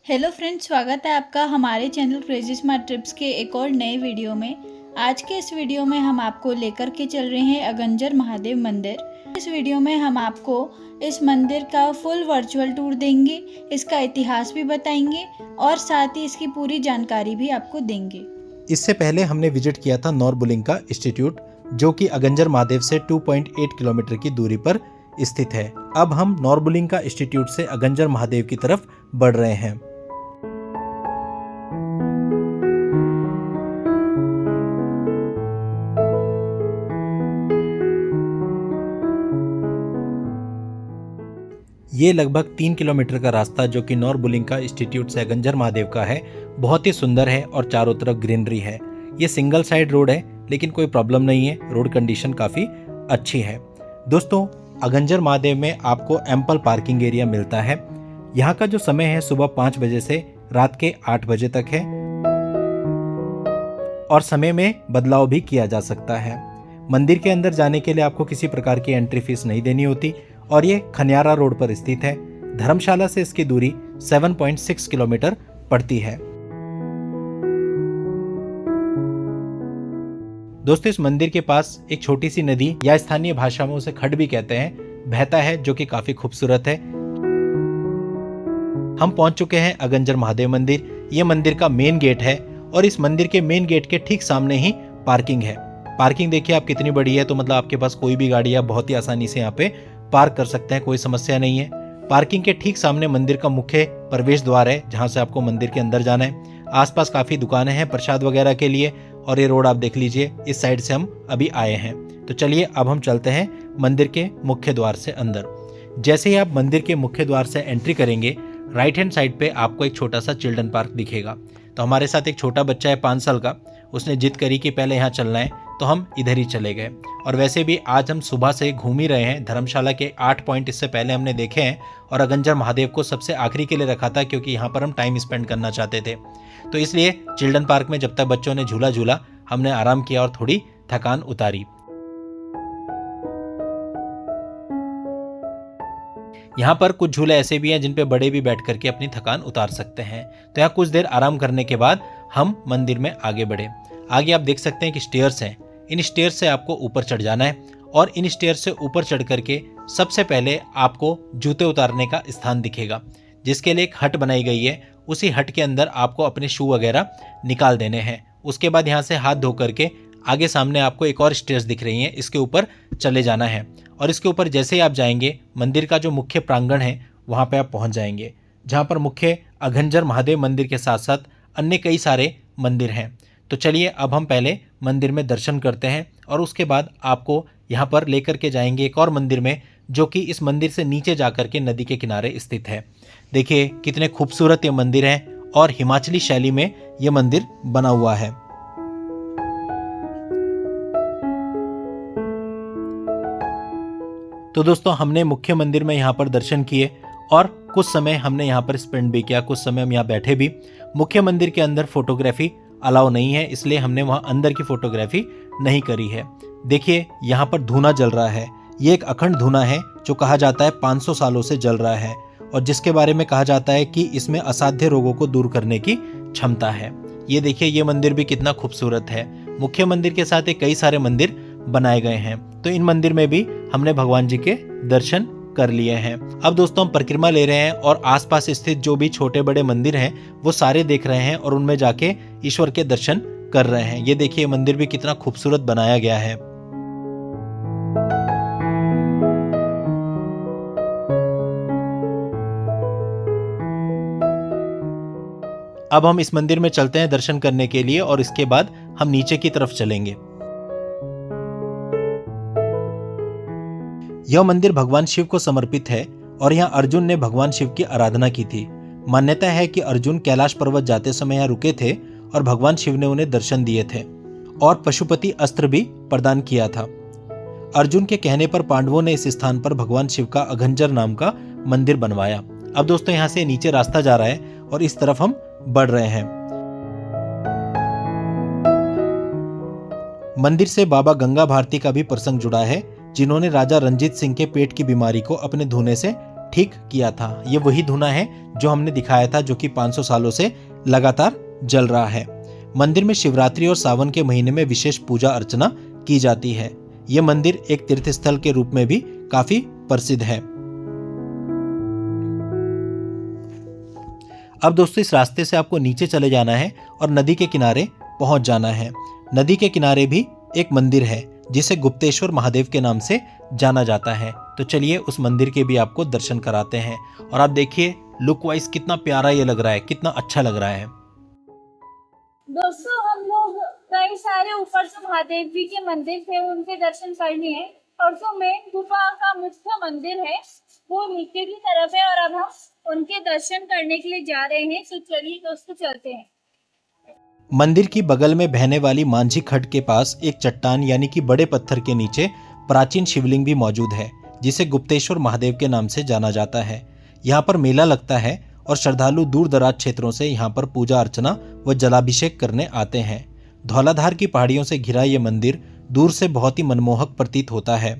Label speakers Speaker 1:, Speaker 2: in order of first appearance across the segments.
Speaker 1: Hello friends, स्वागत है आपका हमारे चैनल क्रेजी स्मार्ट ट्रिप्स के एक और नए वीडियो में। आज के इस वीडियो में हम आपको लेकर के चल रहे हैं अगंजर महादेव मंदिर। इस वीडियो में हम आपको इस मंदिर का फुल वर्चुअल टूर देंगे, इसका इतिहास भी बताएंगे और साथ ही इसकी पूरी जानकारी भी आपको देंगे।
Speaker 2: इससे पहले हमने विजिट किया था नॉरबुलिंका इंस्टीट्यूट, जो कि अगंजर महादेव से 2.8 किलोमीटर की दूरी पर स्थित है। अब हम नॉरबुलिंका इंस्टीट्यूट से अगंजर महादेव की तरफ बढ़ रहे हैं। ये लगभग 3 किलोमीटर का रास्ता जो कि नॉरबुलिंका इंस्टीट्यूट से अगंजर महादेव का है, बहुत ही सुंदर है और चारों तरफ ग्रीनरी है। ये सिंगल साइड रोड है, लेकिन कोई प्रॉब्लम नहीं है, रोड कंडीशन काफ़ी अच्छी है। दोस्तों, अगंजर महादेव में आपको एम्पल पार्किंग एरिया मिलता है। यहाँ का जो समय है सुबह 5 बजे से रात के 8 बजे तक है और समय में बदलाव भी किया जा सकता है। मंदिर के अंदर जाने के लिए आपको किसी प्रकार की एंट्री फीस नहीं देनी होती और ये खनियारा रोड पर स्थित है। धर्मशाला से इसकी दूरी 7.6 किलोमीटर पड़ती है। दोस्तों, इस मंदिर के पास एक छोटी सी नदी या स्थानीय भाषा में उसे खड्ड भी कहते हैं, बहता है, जो कि काफी खूबसूरत है। हम पहुंच चुके हैं अगंजर महादेव मंदिर। ये मंदिर का मेन गेट है और इस मंदिर के मेन गेट के ठीक सामने ही पार्किंग है। पार्किंग देखिए आप कितनी बड़ी है, तो मतलब आपके पास कोई भी गाड़ी आप बहुत ही आसानी से यहाँ पे पार्क कर सकते हैं, कोई समस्या नहीं है। पार्किंग के ठीक सामने मंदिर का मुख्य प्रवेश द्वार है, जहां से आपको मंदिर के अंदर जाना है। आसपास काफी दुकानें हैं प्रसाद वगैरह के लिए और ये रोड आप देख लीजिए, इस साइड से हम अभी आए हैं। तो चलिए अब हम चलते हैं मंदिर के मुख्य द्वार से अंदर। जैसे ही आप मंदिर के मुख्य द्वार से एंट्री करेंगे, राइट हैंड साइड पे आपको एक छोटा सा चिल्ड्रन पार्क दिखेगा। तो हमारे साथ एक छोटा बच्चा है 5 साल का, उसने जिद करी कि पहले यहाँ चलना है, तो हम इधर ही चले गए। और वैसे भी आज हम सुबह से घूम ही रहे हैं। धर्मशाला के 8 पॉइंट इससे पहले हमने देखे हैं और अगंजर महादेव को सबसे आखिरी के लिए रखा था, क्योंकि यहाँ पर हम टाइम स्पेंड करना चाहते थे। तो इसलिए चिल्ड्रन पार्क में जब तक बच्चों ने झूला झूला, हमने आराम किया और थोड़ी थकान उतारी। यहाँ पर कुछ झूले ऐसे भी हैं जिन पे बड़े भी बैठ करके अपनी थकान उतार सकते हैं। तो यहाँ कुछ देर आराम करने के बाद हम मंदिर में आगे बढ़े। आगे आप देख सकते हैं कि स्टेयर्स हैं। इन स्टेयर्स से आपको ऊपर चढ़ जाना है और इन स्टेयर्स से ऊपर चढ़ करके सबसे पहले आपको जूते उतारने का स्थान दिखेगा, जिसके लिए एक हट बनाई गई है। उसी हट के अंदर आपको अपने शू वगैरह निकाल देने हैं। उसके बाद यहाँ से हाथ धो करके आगे सामने आपको एक और स्टेयर्स दिख रही हैं, इसके ऊपर चले जाना है। और इसके ऊपर जैसे ही आप जाएंगे, मंदिर का जो मुख्य प्रांगण है वहाँ पे आप पहुँच जाएंगे, जहाँ पर मुख्य अगंजर महादेव मंदिर के साथ साथ अन्य कई सारे मंदिर हैं। तो चलिए अब हम पहले मंदिर में दर्शन करते हैं और उसके बाद आपको यहाँ पर लेकर के जाएंगे एक और मंदिर में, जो कि इस मंदिर से नीचे जाकर के नदी के किनारे स्थित है। देखिए कितने खूबसूरत ये मंदिर है और हिमाचली शैली में ये मंदिर बना हुआ है। तो दोस्तों, हमने मुख्य मंदिर में यहाँ पर दर्शन किए और कुछ समय हमने यहाँ पर स्पेंड भी किया, कुछ समय हम यहाँ बैठे भी। मुख्य मंदिर के अंदर फोटोग्राफी अलाउ नहीं है, इसलिए हमने वहाँ अंदर की फोटोग्राफी नहीं करी है। देखिए यहाँ पर धूना जल रहा है। ये एक अखंड धूना है जो कहा जाता है 500 सालों से जल रहा है और जिसके बारे में कहा जाता है कि इसमें असाध्य रोगों को दूर करने की क्षमता है। ये देखिए, ये मंदिर भी कितना खूबसूरत है। मुख्य मंदिर के साथ कई सारे मंदिर बनाए गए हैं, तो इन मंदिर में भी हमने भगवान जी के दर्शन कर लिए हैं। अब दोस्तों, हम परिक्रमा ले रहे हैं और आसपास स्थित जो भी छोटे बड़े मंदिर हैं वो सारे देख रहे हैं और उनमें जाके ईश्वर के दर्शन कर रहे हैं। ये देखिए मंदिर भी कितना खूबसूरत बनाया गया है। अब हम इस मंदिर में चलते हैं दर्शन करने के लिए और इसके बाद हम नीचे की तरफ चलेंगे। यह मंदिर भगवान शिव को समर्पित है और यहाँ अर्जुन ने भगवान शिव की आराधना की थी। मान्यता है कि अर्जुन कैलाश पर्वत जाते समय यहाँ रुके थे और भगवान शिव ने उन्हें दर्शन दिए थे और पशुपति अस्त्र भी प्रदान किया था। अर्जुन के कहने पर पांडवों ने इस स्थान पर भगवान शिव का अगंजर नाम का मंदिर बनवाया। अब दोस्तों, यहाँ से नीचे रास्ता जा रहा है और इस तरफ हम बढ़ रहे हैं। मंदिर से बाबा गंगा भारती का भी प्रसंग जुड़ा है, जिन्होंने राजा रंजीत सिंह के पेट की बीमारी को अपने धूने से ठीक किया था। ये वही धुआं है जो हमने दिखाया था, जो कि 500 सालों से लगातार जल रहा है। मंदिर में शिवरात्रि और सावन के महीने में विशेष पूजा अर्चना की जाती है। यह मंदिर एक तीर्थ स्थल के रूप में भी काफी प्रसिद्ध है। अब दोस्तों इस रास्ते से आपको नीचे चले जाना है और नदी के किनारे पहुंच जाना है। नदी के किनारे भी एक मंदिर है जिसे गुप्तेश्वर महादेव के नाम से जाना जाता है। तो चलिए उस मंदिर के भी आपको दर्शन कराते हैं। और आप देखिए लुक वाइज कितना प्यारा ये लग रहा है, कितना अच्छा लग रहा है।
Speaker 1: दोस्तों हम लोग कई सारे ऊपर से महादेव जी के मंदिर थे, उनके दर्शन कर लिए हैं। और जो मेन गुफा का मुख्य मंदिर है वो नीचे की तरफ है, और अब हम उनके दर्शन करने के लिए जा रहे हैं। तो चलिए दोस्तों चलते हैं।
Speaker 2: मंदिर की बगल में बहने वाली मांझी खड्ड के पास एक चट्टान यानी कि बड़े पत्थर के नीचे प्राचीन शिवलिंग भी मौजूद है, जिसे गुप्तेश्वर महादेव के नाम से जाना जाता है। यहाँ पर मेला लगता है और श्रद्धालु दूर दराज क्षेत्रों से यहाँ पर पूजा अर्चना व जलाभिषेक करने आते हैं। धौलाधार की पहाड़ियों से घिरा ये मंदिर दूर से बहुत ही मनमोहक प्रतीत होता है।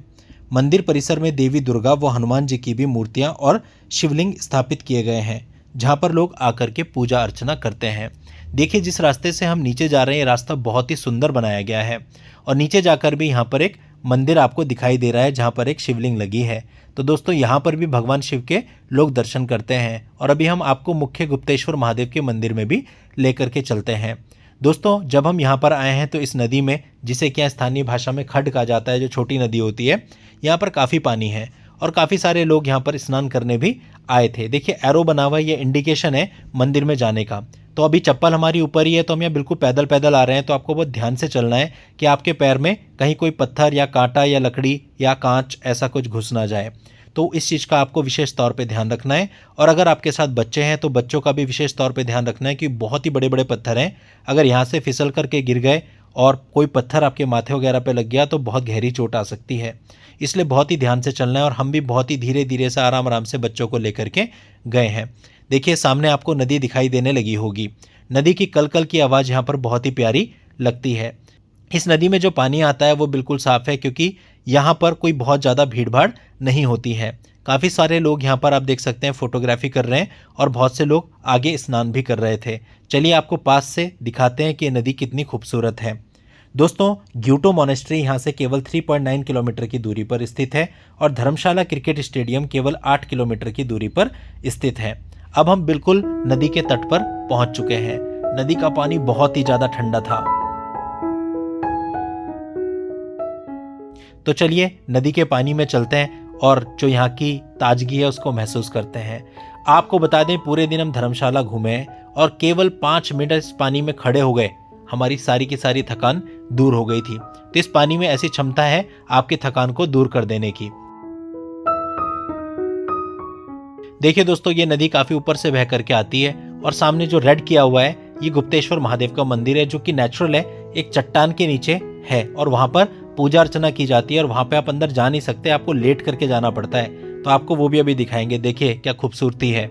Speaker 2: मंदिर परिसर में देवी दुर्गा व हनुमान जी की भी मूर्तियां और शिवलिंग स्थापित किए गए हैं, जहां पर लोग आकर के पूजा अर्चना करते हैं। देखिए जिस रास्ते से हम नीचे जा रहे हैं, ये रास्ता बहुत ही सुंदर बनाया गया है। और नीचे जाकर भी यहाँ पर एक मंदिर आपको दिखाई दे रहा है, जहाँ पर एक शिवलिंग लगी है। तो दोस्तों यहाँ पर भी भगवान शिव के लोग दर्शन करते हैं। और अभी हम आपको मुख्य गुप्तेश्वर महादेव के मंदिर में भी लेकर के चलते हैं। दोस्तों जब हम यहाँ पर आए हैं तो इस नदी में, जिसे क्या स्थानीय भाषा में खड्ड कहा जाता है, जो छोटी नदी होती है, यहाँ पर काफ़ी पानी है और काफ़ी सारे लोग यहाँ पर स्नान करने भी आए थे। देखिए एरो बना हुआ है, ये इंडिकेशन है मंदिर में जाने का। तो अभी चप्पल हमारी ऊपर ही है, तो हम यहाँ बिल्कुल पैदल पैदल आ रहे हैं। तो आपको बहुत ध्यान से चलना है कि आपके पैर में कहीं कोई पत्थर या कांटा या लकड़ी या कांच ऐसा कुछ घुस ना जाए। तो इस चीज़ का आपको विशेष तौर पे ध्यान रखना है। और अगर आपके साथ बच्चे हैं तो बच्चों का भी विशेष तौर पे ध्यान रखना है कि बहुत ही बड़े बड़े पत्थर हैं। अगर यहाँ से फिसल करके गिर गए और कोई पत्थर आपके माथे वगैरह पे लग गया तो बहुत गहरी चोट आ सकती है। इसलिए बहुत ही ध्यान से चलना है। और हम भी बहुत ही धीरे धीरे से आराम आराम से बच्चों को लेकर के गए हैं। देखिए सामने आपको नदी दिखाई देने लगी होगी। नदी की कलकल की आवाज़ यहाँ पर बहुत ही प्यारी लगती है। इस नदी में जो पानी आता है वो बिल्कुल साफ़ है, क्योंकि यहाँ पर कोई बहुत ज़्यादा भीड़ भाड़ नहीं होती है। काफ़ी सारे लोग यहाँ पर आप देख सकते हैं फोटोग्राफी कर रहे हैं और बहुत से लोग आगे स्नान भी कर रहे थे। चलिए आपको पास से दिखाते हैं कि ये नदी कितनी खूबसूरत है। दोस्तों ग्यूटो मॉनेस्ट्री यहाँ से केवल 3.9 किलोमीटर की दूरी पर स्थित है और धर्मशाला क्रिकेट स्टेडियम केवल 8 किलोमीटर की दूरी पर स्थित है। अब हम बिल्कुल नदी के तट पर पहुँच चुके हैं। नदी का पानी बहुत ही ज़्यादा ठंडा था। तो चलिए नदी के पानी में चलते हैं और जो यहाँ की ताजगी है उसको महसूस करते हैं। आपको बता दें पूरे दिन हम धर्मशाला घूमे और केवल 5 मिनट इस पानी में खड़े हो गए, हमारी सारी की सारी थकान दूर हो गई थी। तो इस पानी में ऐसी क्षमता है आपकी थकान को दूर कर देने की। देखिए दोस्तों ये नदी काफ़ी ऊपर से बह करके आती है और सामने जो रेड किया हुआ है ये गुप्तेश्वर महादेव का मंदिर है, जो कि नेचुरल है, एक चट्टान के नीचे है और वहाँ पर पूजा अर्चना की जाती है। और वहाँ पे आप अंदर जा नहीं सकते, आपको लेट करके जाना पड़ता है। तो आपको वो भी अभी दिखाएंगे। देखिए क्या खूबसूरती है।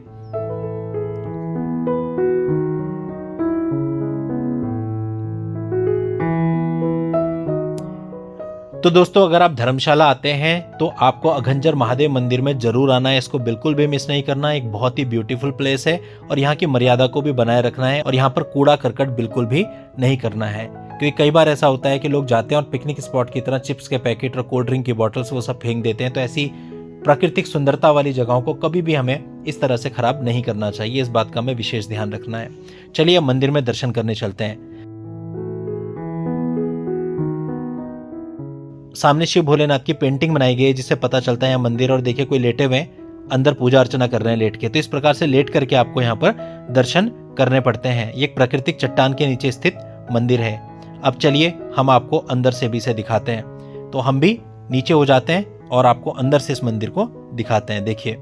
Speaker 2: तो दोस्तों अगर आप धर्मशाला आते हैं तो आपको अघंजर महादेव मंदिर में जरूर आना है। इसको बिल्कुल भी मिस नहीं करना। एक बहुत ही ब्यूटीफुल प्लेस है और यहाँ की मर्यादा को भी बनाए रखना है और यहाँ पर कूड़ा करकट बिल्कुल भी नहीं करना है, क्योंकि कई बार ऐसा होता है कि लोग जाते हैं और पिकनिक स्पॉट की तरह चिप्स के पैकेट और कोल्ड ड्रिंक की बॉटल्स वो सब फेंक देते हैं। तो ऐसी प्राकृतिक सुंदरता वाली जगहों को कभी भी हमें इस तरह से खराब नहीं करना चाहिए। इस बात का हमें विशेष ध्यान रखना है। चलिए अब मंदिर में दर्शन करने चलते हैं। सामने शिव भोलेनाथ की पेंटिंग बनाई गई है जिससे पता चलता है यहाँ मंदिर। और देखिए कोई लेटे हुए अंदर पूजा अर्चना कर रहे हैं लेट के। तो इस प्रकार से लेट करके आपको यहाँ पर दर्शन करने पड़ते हैं। ये एक प्राकृतिक चट्टान के नीचे स्थित मंदिर है। अब चलिए हम आपको अंदर से भी इसे दिखाते हैं। तो हम भी नीचे हो जाते हैं और आपको अंदर से इस मंदिर को दिखाते हैं। देखिए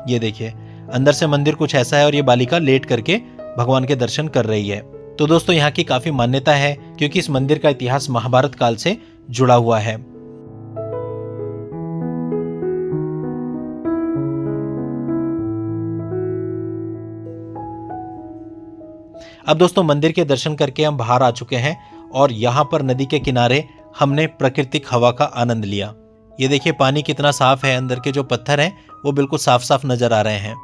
Speaker 2: ये देखिए अंदर से मंदिर कुछ ऐसा है और ये बालिका लेट करके भगवान के दर्शन कर रही है। तो दोस्तों यहाँ की काफी मान्यता है क्योंकि इस मंदिर का इतिहास महाभारत काल से जुड़ा हुआ है। अब दोस्तों मंदिर के दर्शन करके हम बाहर आ चुके हैं और यहाँ पर नदी के किनारे हमने प्राकृतिक हवा का आनंद लिया। ये देखिए पानी कितना साफ है, अंदर के जो पत्थर हैं वो बिल्कुल साफ साफ नजर आ रहे हैं।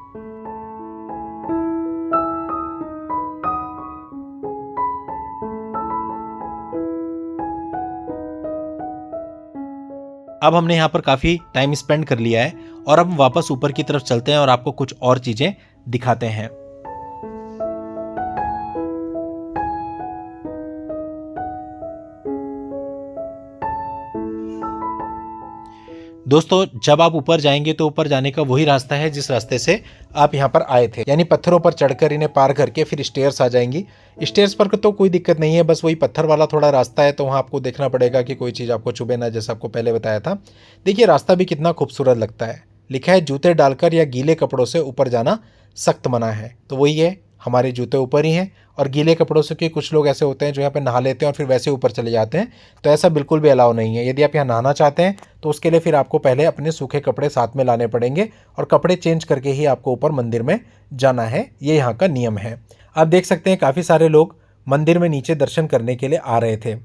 Speaker 2: अब हमने यहाँ पर काफी टाइम स्पेंड कर लिया है और अब हम वापस ऊपर की तरफ चलते हैं और आपको कुछ और चीजें दिखाते हैं। दोस्तों जब आप ऊपर जाएंगे तो ऊपर जाने का वही रास्ता है जिस रास्ते से आप यहाँ पर आए थे, यानी पत्थरों पर चढ़कर इन्हें पार करके फिर स्टेयर्स आ जाएंगी। स्टेयर्स पर तो कोई दिक्कत नहीं है, बस वही पत्थर वाला थोड़ा रास्ता है, तो वहाँ आपको देखना पड़ेगा कि कोई चीज़ आपको चुभे ना, जैसा आपको पहले बताया था। देखिए रास्ता भी कितना खूबसूरत लगता है, लिखा है जूते डालकर या गीले कपड़ों से ऊपर जाना सख्त मना है। तो वही है, हमारे जूते ऊपर ही हैं और गीले कपड़ों से कि कुछ लोग ऐसे होते हैं जो यहाँ पे नहा लेते हैं और फिर वैसे ऊपर चले जाते हैं, तो ऐसा बिल्कुल भी अलाउ नहीं है। यदि आप यहाँ नहाना चाहते हैं तो उसके लिए फिर आपको पहले अपने सूखे कपड़े साथ में लाने पड़ेंगे और कपड़े चेंज करके ही आपको ऊपर मंदिर में जाना है, ये यहाँ का नियम है। आप देख सकते हैं काफ़ी सारे लोग मंदिर में नीचे दर्शन करने के लिए आ रहे थे।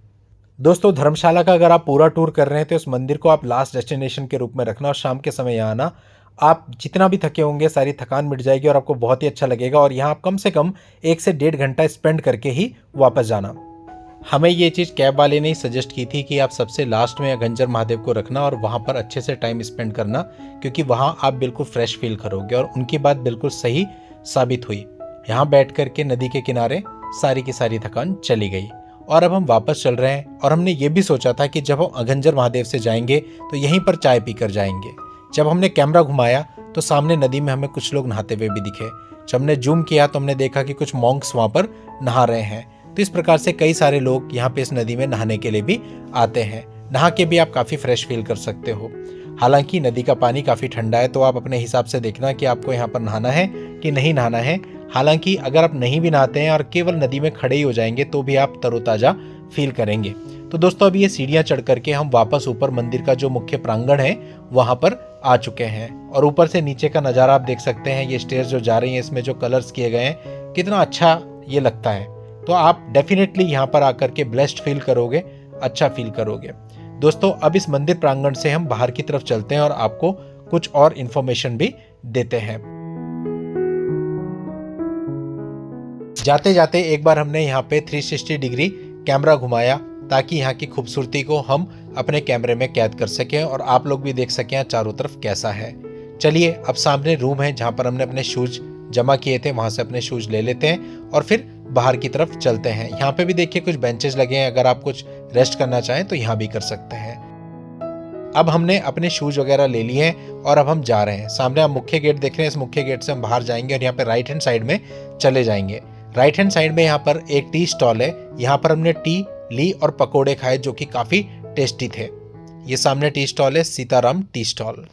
Speaker 2: दोस्तों धर्मशाला का अगर आप पूरा टूर कर रहे हैं तो इस मंदिर को आप लास्ट डेस्टिनेशन के रूप में रखना और शाम के समय यहाँ आना। आप जितना भी थके होंगे सारी थकान मिट जाएगी और आपको बहुत ही अच्छा लगेगा, और यहाँ आप कम से कम 1 से 1.5 घंटा स्पेंड करके ही वापस जाना। हमें ये चीज़ कैब वाले ने ही सजेस्ट की थी कि आप सबसे लास्ट में अगंजर महादेव को रखना और वहाँ पर अच्छे से टाइम स्पेंड करना, क्योंकि वहाँ आप बिल्कुल फ्रेश फील करोगे, और उनकी बात बिल्कुल सही साबित हुई। यहाँ बैठ कर के नदी के किनारे सारी की सारी थकान चली गई और अब हम वापस चल रहे हैं। और हमने ये भी सोचा था कि जब हम अगंजर महादेव से जाएंगे तो यहीं पर चाय पी कर जाएंगे। जब हमने कैमरा घुमाया तो सामने नदी में हमें कुछ लोग नहाते हुए भी दिखे। जब हमने जूम किया तो हमने देखा कि कुछ मॉन्क्स वहाँ पर नहा रहे हैं। तो इस प्रकार से कई सारे लोग यहाँ पे इस नदी में नहाने के लिए भी आते हैं। नहा के भी आप काफ़ी फ्रेश फील कर सकते हो। हालांकि नदी का पानी काफ़ी ठंडा है, तो आप अपने हिसाब से देखना कि आपको यहाँ पर नहाना है कि नहीं नहाना है। हालांकि अगर आप नहीं भी नहाते हैं और केवल नदी में खड़े ही हो जाएंगे तो भी आप तरोताज़ा फील करेंगे। तो दोस्तों अभी ये सीढ़ियाँ चढ़ करके हम वापस ऊपर मंदिर का जो मुख्य प्रांगण है वहाँ पर आ चुके हैं, और ऊपर से नीचे का नज़ारा आप देख सकते हैं। ये स्टेयर्स जो जा रही हैं इसमें जो कलर्स किए गए हैं कितना अच्छा ये लगता है। तो आप डेफिनेटली यहाँ पर आकर के ब्लेस्ड फील करोगे, अच्छा फील करोगे। दोस्तों अब इस मंदिर प्रांगण से हम बाहर की तरफ चलते हैं और आपको कुछ और इन्फॉर्मेशन भी देते हैं। जाते जाते एक बार हमने यहाँ पे 360 डिग्री कैमरा घुमाया ताकि यहाँ की खूबसूरती को हम अपने कैमरे में कैद कर सकें और आप लोग भी देख सकें चारों तरफ कैसा है। चलिए अब सामने रूम है जहाँ पर हमने अपने शूज जमा किए थे, वहाँ से अपने शूज ले लेते हैं और फिर बाहर की तरफ चलते हैं। यहाँ पे भी देखिए कुछ बेंचेस लगे हैं, अगर आप कुछ रेस्ट करना चाहें तो यहाँ भी कर सकते हैं। अब हमने अपने शूज वगैरह ले लिए हैं और अब हम जा रहे हैं। सामने आप मुख्य गेट देख रहे हैं, इस मुख्य गेट से हम बाहर जाएंगे और यहाँ पे राइट हैंड साइड में चले जाएंगे। राइट हैंड साइड में यहाँ पर एक टी स्टॉल है, यहाँ पर हमने टी ली और पकोड़े खाए जो कि काफ़ी टेस्टी थे। ये सामने टी स्टॉल है, सीताराम टी स्टॉल।